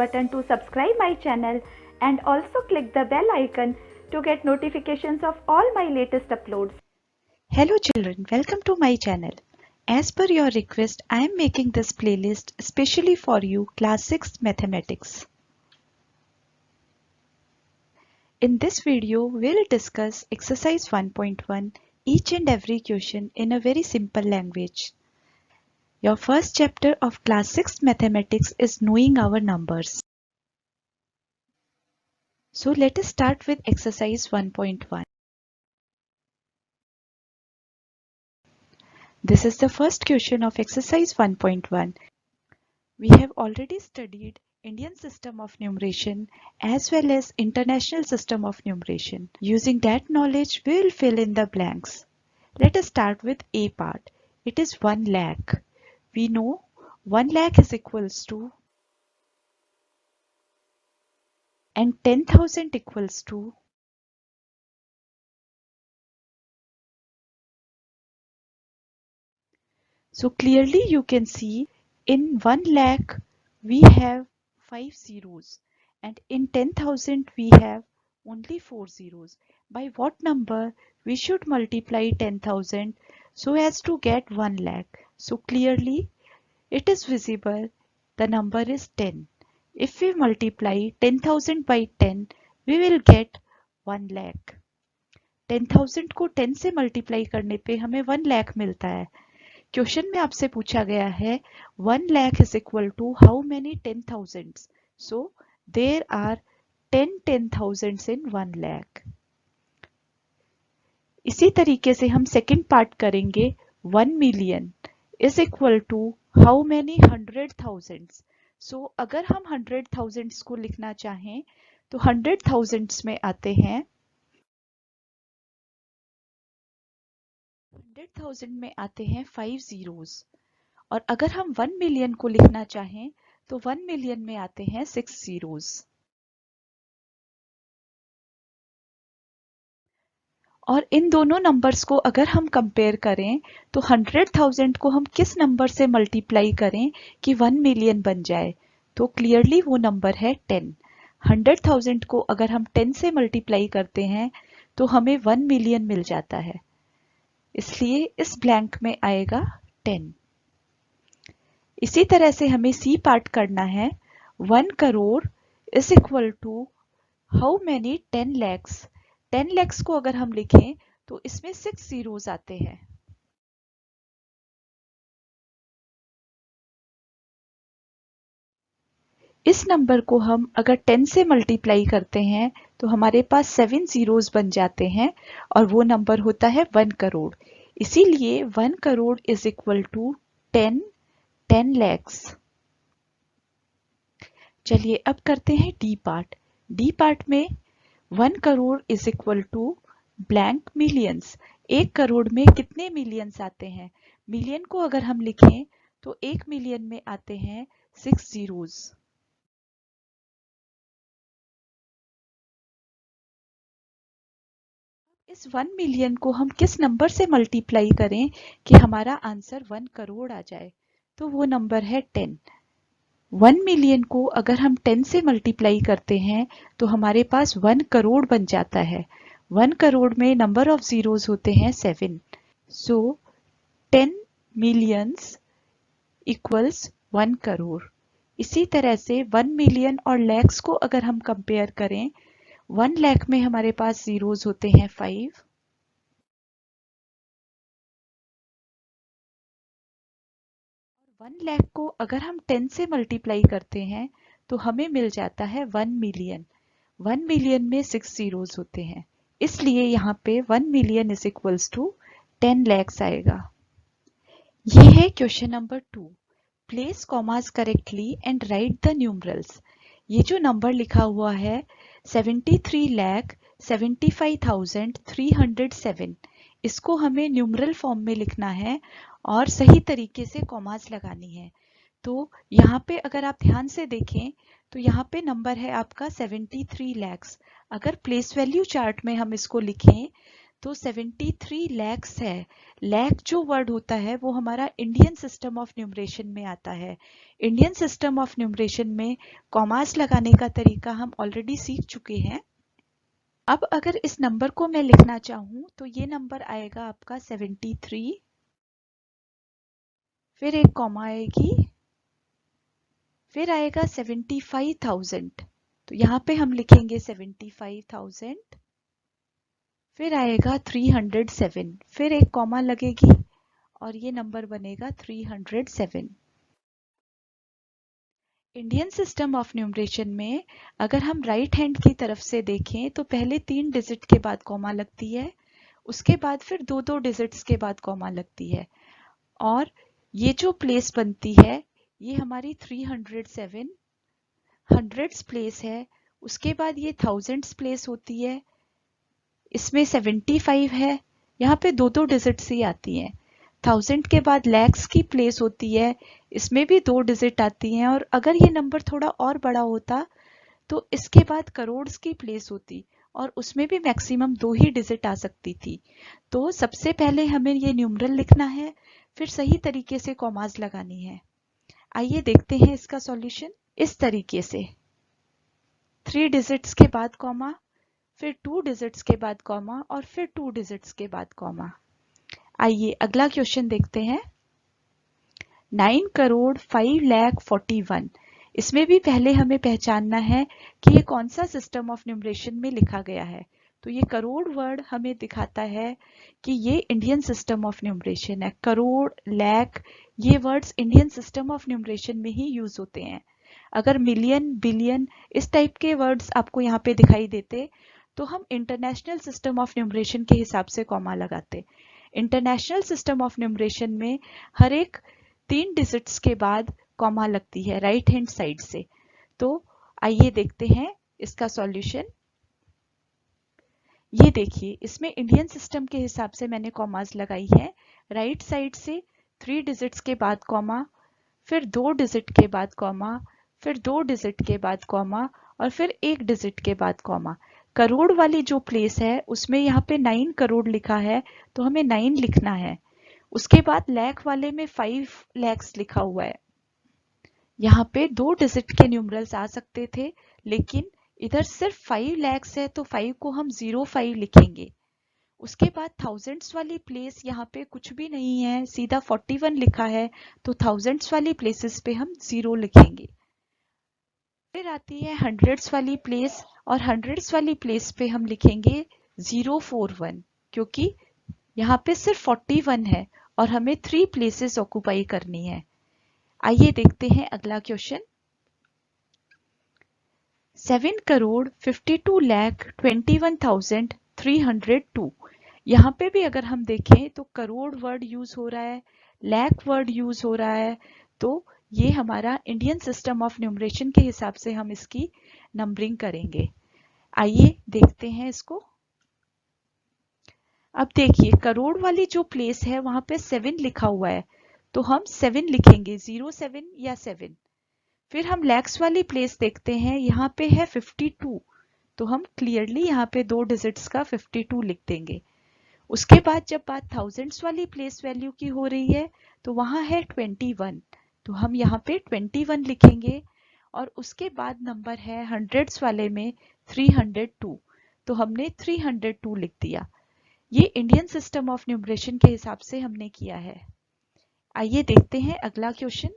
button to subscribe my channel and also click the bell icon to get notifications of all my latest uploads. Hello children, welcome to my channel. As per your request, I am making this playlist especially for you class 6 mathematics. In this video, we'll discuss exercise 1.1, each and every question in a very simple language. Your first chapter of class 6 mathematics is knowing our numbers. So let us start with exercise 1.1. This is the first question of exercise 1.1. We have already studied Indian system of numeration as well as international system of numeration. Using that knowledge, we will fill in the blanks. Let us start with A part. It is 1 lakh. We know 1 lakh is equals to and 10,000 equals to so clearly you can see in 1 lakh we have 5 zeros and in 10,000 we have only 4 zeros. By what number we should multiply 10,000 so as to get 1 lakh? So clearly it is visible the number is 10. If we multiply 10,000 by 10 we will get 1 lakh. 10,000 को 10 से multiply करने पे हमें 1 लाख मिलता है. Question में आपसे पूछा गया है 1 lakh is equal to how many 10,000s? So there are 10 10,000s in 1 lakh. इसी तरीके से हम सेकंड पार्ट करेंगे 1 million is equal to how many 100,000s? So अगर हम 100,000s को लिखना चाहें तो 100,000s में आते हैं 100,000 में आते हैं 5 zeros और अगर हम 1 million को लिखना चाहें तो 1 million में आते हैं 6 zeros. और इन दोनों नंबर्स को अगर हम कंपेयर करें तो 100,000 को हम किस नंबर से मल्टीप्लाई करें कि 1 million बन जाए? तो क्लियरली वो नंबर है 10. 100,000 को अगर हम 10 से मल्टीप्लाई करते हैं तो हमें 1 million मिल जाता है. इसलिए इस ब्लैंक में आएगा 10. इसी तरह से हमें सी पार्ट करना है 1 crore is equal to how many 10 lakhs. 10 lakhs को अगर हम लिखें तो इसमें 6 zeros आते हैं. इस नंबर को हम अगर 10 से मल्टीप्लाई करते हैं तो हमारे पास 7 zeros बन जाते हैं और वो नंबर होता है 1 करोड़. इसीलिए 1 crore is equal to 10 lakhs. चलिए अब करते हैं डी पार्ट. डी पार्ट में 1 crore is equal to blank millions. 1 crore में कितने मिलियंस आते हैं? मिलियन को अगर हम लिखें तो 1 मिलियन में आते हैं 6 zeros. इस 1 मिलियन को हम किस नंबर से मल्टीप्लाई करें कि हमारा आंसर 1 करोड़ आ जाए? तो वो नंबर है 10. 1 मिलियन को अगर हम 10 से मल्टीप्लाई करते हैं तो हमारे पास 1 करोड़ बन जाता है. 1 करोड़ में नंबर ऑफ जीरोस होते हैं 7. सो 10 मिलियंस इक्वल्स 1 करोड़. इसी तरह से 1 मिलियन और लैक्स को अगर हम कंपेयर करें 1 लाख में हमारे पास जीरोस होते हैं 5. 1 लाख को अगर हम 10 से मल्टीप्लाई करते हैं तो हमें मिल जाता है 1 मिलियन. 1 मिलियन में 6 zeros होते हैं. इसलिए यहाँ पे 1 million is equals to 10 lakhs आएगा. ये है question number 2. Place commas correctly and write the numerals. ये जो नंबर लिखा हुआ है 73,75,307 इसको हमें न्यूमरल फॉर्म में लिखना है और सही तरीके से कॉमास लगानी है. तो यहाँ पे अगर आप ध्यान से देखें तो यहाँ पे नंबर है आपका 73 lakhs. अगर प्लेस वैल्यू चार्ट में हम इसको लिखें तो 73 लैक्स है। लैख जो वर्ड होता है वो हमारा इंडियन सिस्टम ऑफ न्यूमरेशन में आता है। इंडियन सिस्टम ऑफ न्यूमरेशन में कॉमास लगाने का तरीका हम ऑलरेडी सीख चुके हैं। अब अगर इस नंबर को मैं लिखना चाहूं तो ये नंबर आएगा आपका 73, फिर एक कॉमा आएगी, फिर आएगा 75,000, तो यहाँ पे हम लिखेंगे 75,000, फिर आएगा 307, फिर एक कॉमा लगेगी और ये नंबर बनेगा 307। इंडियन सिस्टम ऑफ न्यूमरेशन में अगर हम राइट हैंड की तरफ से देखें तो पहले 3 डिजिट के बाद कॉमा लगती है, उसके बाद फिर 2-2 डिजिट्स के बाद कॉमा लगती है, और ये जो प्लेस बनती है ये हमारी 307 हंड्रेड्स प्लेस है। उसके बाद ये थाउजेंड्स प्लेस होती है, इसमें 75 है, यहाँ पे 2-2 डिजिट्स ही आती हैं। 1000 के बाद लैक्स की प्लेस होती है, इसमें भी 2 डिजिट आती हैं, और अगर ये नंबर थोड़ा और बड़ा होता तो इसके बाद करोड्स की प्लेस होती और उसमें भी मैक्सिमम 2 ही डिजिट आ सकती थी। तो सबसे पहले हमें ये न्यूमरल लिखना है, फिर सही तरीके से कॉमास लगानी है। आइए देखते हैं इसका सॉल्यूशन। इस तरीके से 3 डिजिट्स के बाद कॉमा, फिर 2 डिजिट्स के बाद कॉमा और फिर 2 डिजिट्स के बाद कॉमा। आइए अगला क्वेश्चन देखते हैं। 9,05,41,000, इसमें भी पहले हमें पहचानना है कि ये कौन सा सिस्टम ऑफ न्यूमरेशन में लिखा गया है। तो ये करोड़ वर्ड हमें दिखाता है कि ये इंडियन सिस्टम ऑफ न्यूमरेशन है। करोड़, लाख, ये words Indian system of numeration में ही यूज होते हैं। अगर मिलियन, बिलियन इस टाइप के वर्ड्स आपको यहाँ पे दिखाई देते तो हम इंटरनेशनल सिस्टम ऑफ न्यूमरेशन के हिसाब से कॉमा लगाते। इंटरनेशनल सिस्टम ऑफ न्यूमरेशन में हर एक 3 डिजिट्स के बाद कॉमा लगती है राइट हैंड साइड से। तो आइए देखते हैं इसका सॉल्यूशन। ये देखिए, इसमें इंडियन सिस्टम के हिसाब से मैंने कॉमास लगाई है। राइट साइड से 3 डिजिट्स के बाद कॉमा, फिर 2 डिजिट के बाद कॉमा, फिर 2 डिजिट के बाद कॉमा और फिर 1 डिजिट के बाद कॉमा। करोड़ वाली जो प्लेस है उसमें यहाँ पे 9 करोड़ लिखा है तो हमें 9 लिखना है। उसके बाद लाख वाले में 5 लैक्स लिखा हुआ है। यहाँ पे 2 डिजिट के न्यूमरल्स आ सकते थे, लेकिन इधर सिर्फ 5 लैक्स है तो 5 को हम 05 लिखेंगे। उसके बाद थाउजेंड्स वाली प्लेस यहाँ पे कुछ भी नहीं है, सीधा 41 लिखा है, तो थाउजेंड्स वाली प्लेसेस पे हम 0 लिखेंगे। फिर आती है हंड्रेड्स वाली प्लेस, और हंड्रेड्स वाली प्लेस पे हम लिखेंगे 041, क्योंकि यहाँ पे सिर्फ 41 है और हमें 3 प्लेसेस ऑक्यूपाई करनी है। आइए देखते हैं अगला क्वेश्चन। 7,52,21,302, यहाँ पे भी अगर हम देखें तो करोड़ वर्ड यूज हो रहा है, लाख वर्ड यूज हो रहा है, तो ये हमारा इंडियन सिस्टम ऑफ न्यूमरेशन के हिसाब से हम इसकी नंबरिंग करेंगे। आइए देखते हैं इसको। अब देखिए, करोड़ वाली जो प्लेस है वहां पे 7 लिखा हुआ है, तो हम 7 लिखेंगे, 07 या 7। फिर हम लैक्स वाली प्लेस देखते हैं, यहाँ पे है 52, तो हम क्लियरली यहाँ पे 2 डिजिट्स का 52 लिख देंगे। उसके बाद जब बात थाउजेंड्स वाली प्लेस वैल्यू की हो रही है तो वहां है 21, तो हम यहाँ पे 21 लिखेंगे। और उसके बाद नंबर है हंड्रेड्स वाले में 302, तो हमने 302 लिख दिया। ये इंडियन सिस्टम ऑफ न्यूमरेशन के हिसाब से हमने किया है। आइए देखते हैं अगला क्वेश्चन।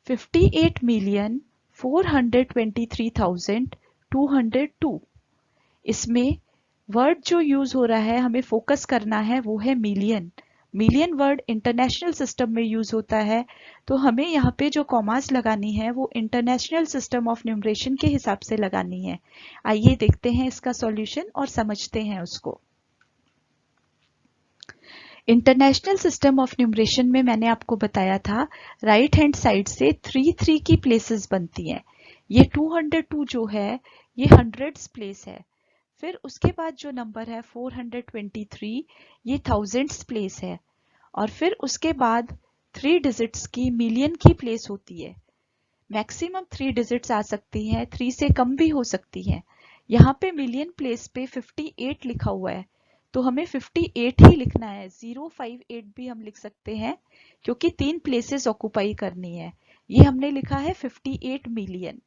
58,423,202, इसमें वर्ड जो यूज हो रहा है हमें फोकस करना है वो है million. Million word international system में यूज होता है, तो हमें यहाँ पे जो कॉमास लगानी है वो इंटरनेशनल सिस्टम ऑफ न्यूमरेशन के हिसाब से लगानी है। आइए देखते हैं इसका सॉल्यूशन और समझते हैं उसको। इंटरनेशनल सिस्टम ऑफ न्यूमरेशन में मैंने आपको बताया था राइट हैंड साइड से 3 की प्लेसेस बनती हैं। ये 202 जो है ये हंड्रेड्स प्लेस है। फिर उसके बाद जो नंबर है 423 ये थाउजेंड्स प्लेस है, और फिर उसके बाद 3 डिजिट्स की मिलियन की प्लेस होती है। मैक्सिमम 3 डिजिट्स आ सकती हैं, 3 से कम भी हो सकती हैं। यहाँ पे मिलियन प्लेस पे 58 लिखा हुआ है, तो हमें 58 ही लिखना है। 058 भी हम लिख सकते हैं क्योंकि 3 प्लेसेस ऑक्यूपाई करनी है। ये हमने लिखा है 58 मिलियन।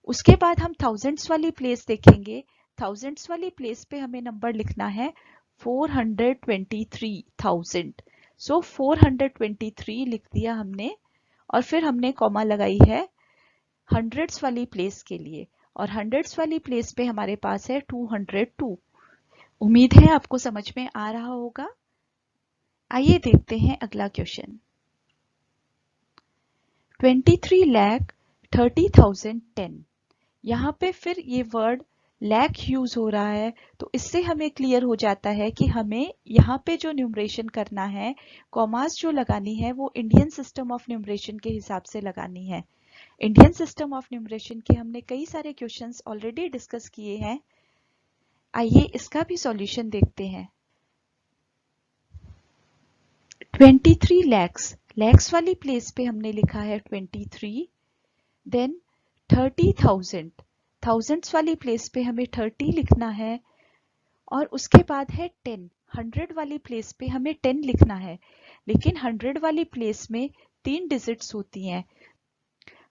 उसके बाद हम थाउजेंड्स वाली प्लेस देखेंगे। थाउजेंड्स वाली प्लेस पे हमें नंबर लिखना है 423,000। सो 423 लिख दिया हमने, और फिर हमने कॉमा लगाई है हंड्रेड्स वाली प्लेस के लिए, और हंड्रेड्स वाली प्लेस पे हमारे पास है 202। उम्मीद है आपको समझ में आ रहा होगा। आइए देखते हैं अगला क्वेश्चन। 23,30,010। यहाँ पे फिर ये वर्ड लैक यूज हो रहा है, तो इससे हमें क्लियर हो जाता है कि हमें यहाँ पे जो न्यूमरेशन करना है, कॉमास जो लगानी है, वो इंडियन सिस्टम ऑफ न्यूमरेशन के हिसाब से लगानी है। इंडियन सिस्टम ऑफ न्यूमरेशन के हमने कई सारे क्वेश्चंस ऑलरेडी डिस्कस किए हैं। आइए इसका भी सॉल्यूशन देखते हैं। 23 लैक्स, लैक्स वाली प्लेस पे हमने लिखा है 23। देन 30,000, थाउजेंड्स वाली प्लेस पे हमें 30 लिखना है, और उसके बाद है 10। 100 वाली प्लेस पे हमें 10 लिखना है, लेकिन 100 वाली प्लेस में 3 डिजिट्स होती हैं।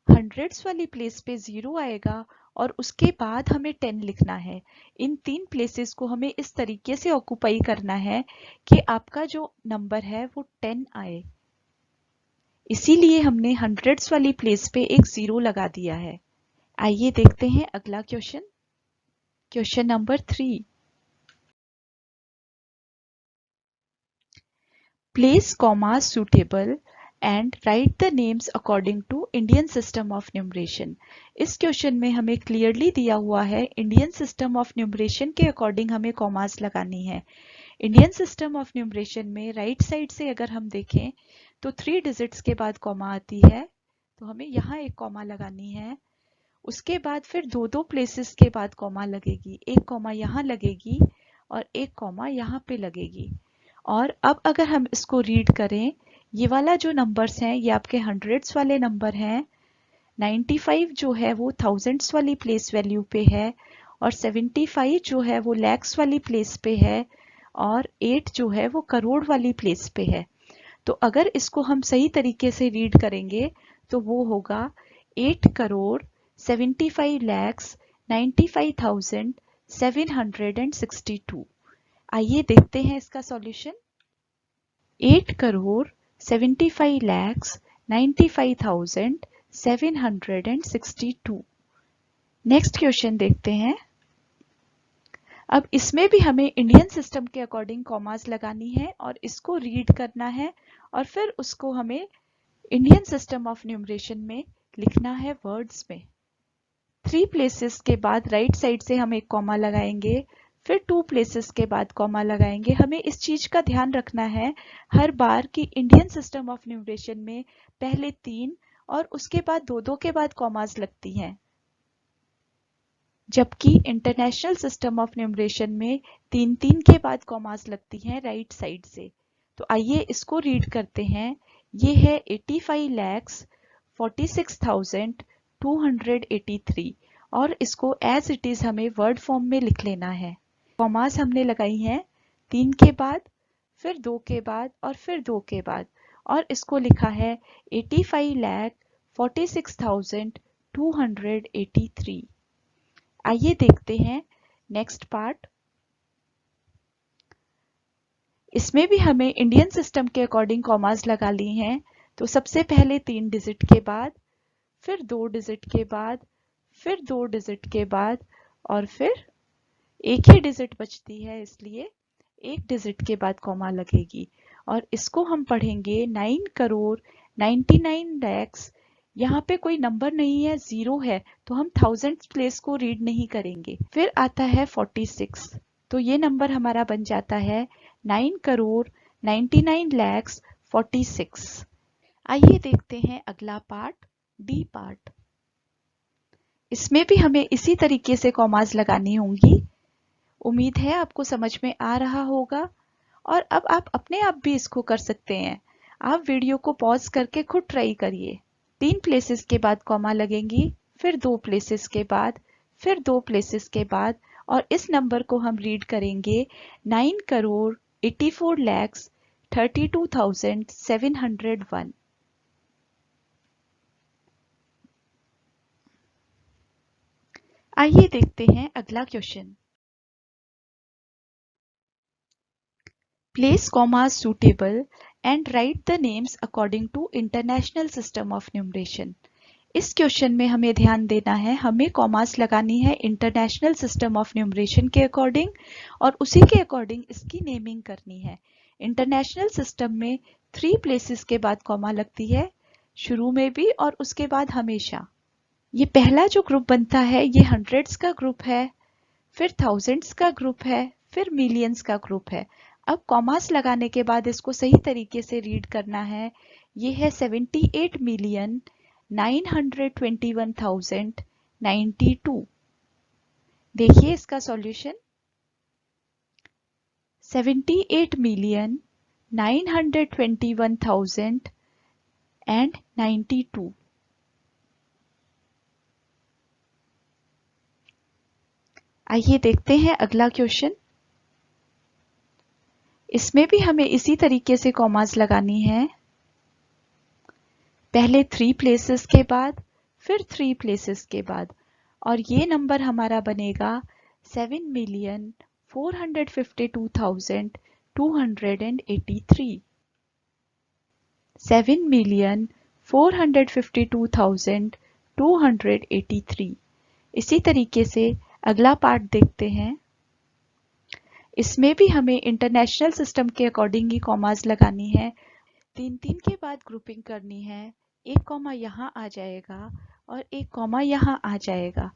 हंड्रेड्स वाली प्लेस पे 0 आएगा, और उसके बाद हमें 10 लिखना है। इन 3 प्लेसेस को हमें इस तरीके से ऑक्यूपाई करना है कि आपका जो नंबर है वो 10 आए। इसीलिए हमने हंड्रेड्स वाली प्लेस पे एक 0 लगा दिया है। आइए देखते हैं अगला question. Question number 3। Place commas suitable and write the names according to Indian system of numeration। इस क्वेश्चन में हमें क्लियरली दिया हुआ है इंडियन सिस्टम ऑफ न्यूमरेशन के अकॉर्डिंग हमें कॉमास लगानी है। इंडियन सिस्टम ऑफ न्यूमरेशन में राइट साइड से अगर हम देखें तो 3 डिजिट्स के बाद कॉमा आती है, तो हमें यहाँ एक कॉमा लगानी है। उसके बाद फिर दो प्लेसेस के बाद कॉमा लगेगी, एक कॉमा यहाँ लगेगी और एक कॉमा यहाँ पे लगेगी। और अब अगर हम इसको रीड करें, ये वाला जो नंबर्स हैं ये आपके हंड्रेड्स वाले नंबर हैं। 95 जो है वो थाउजेंड्स वाली प्लेस वैल्यू पे है, और 75 जो है वो लैक्स वाली प्लेस पे है, और 8 जो है वो करोड़ वाली प्लेस पे है। तो अगर इसको हम सही तरीके से रीड करेंगे तो वो होगा 8,95,95,762। आइए देखते हैं इसका सॉल्यूशन। 8,95,95,762। नेक्स्ट क्वेश्चन देखते हैं। अब इसमें भी हमें इंडियन सिस्टम के अकॉर्डिंग कॉमास लगानी है और इसको रीड करना है, और फिर उसको हमें इंडियन सिस्टम ऑफ न्यूमरेशन में लिखना है वर्ड्स में। 3 प्लेसेस के बाद राइट साइड से हम एक कॉमा लगाएंगे, फिर 2 प्लेसेस के बाद कॉमा लगाएंगे। हमें इस चीज का ध्यान रखना है हर बार कि इंडियन सिस्टम ऑफ न्यूमरेशन में पहले 3 और उसके बाद 2 के बाद कॉमास लगती हैं, जबकि इंटरनेशनल सिस्टम ऑफ न्यूमरेशन में 3 के बाद कॉमास लगती हैं राइट साइड से। तो आइए इसको रीड करते हैं। ये है 85,46,283, और इसको एज इट इज हमें वर्ड फॉर्म में लिख लेना है। कॉमास हमने लगाई हैं 3 के बाद, फिर 2 के बाद और फिर 2 के बाद, और इसको लिखा है 85,46,283। आइए देखते हैं नेक्स्ट पार्ट। इसमें भी हमें इंडियन सिस्टम के अकॉर्डिंग कॉमास लगा ली हैं। तो सबसे पहले 3 डिजिट के बाद, फिर 2 डिजिट के बाद, फिर 2 डिजिट के बाद, और फिर एक ही डिजिट बचती है इसलिए 1 डिजिट के बाद कॉमा लगेगी, और इसको हम पढ़ेंगे 9,99 लैक्स। यहाँ पे कोई नंबर नहीं है, 0 है, तो हम थाउजेंड प्लेस को रीड नहीं करेंगे। फिर आता है 46, तो ये नंबर हमारा बन जाता है 9,99,46,000। आइए देखते हैं अगला पार्ट, डी पार्ट। इसमें भी हमें इसी तरीके से कॉमास लगानी होंगी। उम्मीद है आपको समझ में आ रहा होगा, और अब आप अपने आप भी इसको कर सकते हैं। आप वीडियो को पॉज करके खुद ट्राई करिए। 3 प्लेसेस के बाद कॉमा लगेंगी, फिर 2 प्लेसेस के बाद, फिर 2 प्लेसेस के बाद, और इस नंबर को हम रीड करेंगे 9,84,32,701। आइए देखते हैं अगला question. Place commas suitable and write the names according to International System of Numeration. इस क्वेश्चन में हमें ध्यान देना है, हमें कॉमास लगानी है इंटरनेशनल सिस्टम ऑफ न्यूमरेशन के अकॉर्डिंग और उसी के अकॉर्डिंग इसकी नेमिंग करनी है। इंटरनेशनल सिस्टम में 3 प्लेसेस के बाद कॉमा लगती है, शुरू में भी और उसके बाद हमेशा। ये पहला जो ग्रुप बनता है ये हंड्रेड्स का ग्रुप है, फिर थाउजेंड्स का ग्रुप है, फिर मिलियंस का ग्रुप है। अब कॉमास लगाने के बाद इसको सही तरीके से रीड करना है। ये है 78,921,092। देखिए इसका सॉल्यूशन 78,921,092। आइए देखते हैं अगला क्वेश्चन। इसमें भी हमें इसी तरीके से कॉमास लगानी है, पहले 3 प्लेसेस के बाद, फिर 3 प्लेसेस के बाद, और ये नंबर हमारा बनेगा 7,452,283। 7,452,283। इसी तरीके से अगला पार्ट देखते हैं। इसमें भी हमें इंटरनेशनल सिस्टम के अकॉर्डिंग ही कॉमास लगानी है। 3-3 के बाद ग्रुपिंग करनी है, एक कॉमा यहाँ आ जाएगा और एक कॉमा यहाँ आ जाएगा,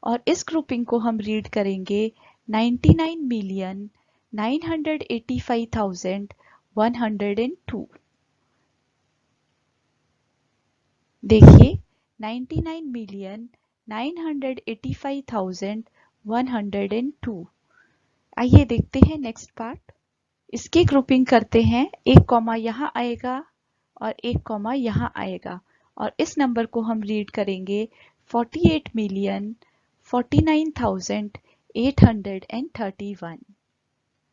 और इस ग्रुपिंग को हम रीड करेंगे 99,985,102। देखिए 99,985,102। आइए देखते हैं नेक्स्ट पार्ट। इसकी ग्रुपिंग करते हैं, एक कॉमा यहाँ आएगा और एक कॉमा यहाँ आएगा, और इस नंबर को हम रीड करेंगे 48,49,831।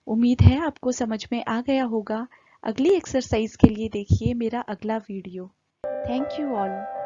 उम्मीद है आपको समझ में आ गया होगा। अगली एक्सरसाइज के लिए देखिए मेरा अगला वीडियो। Thank you all.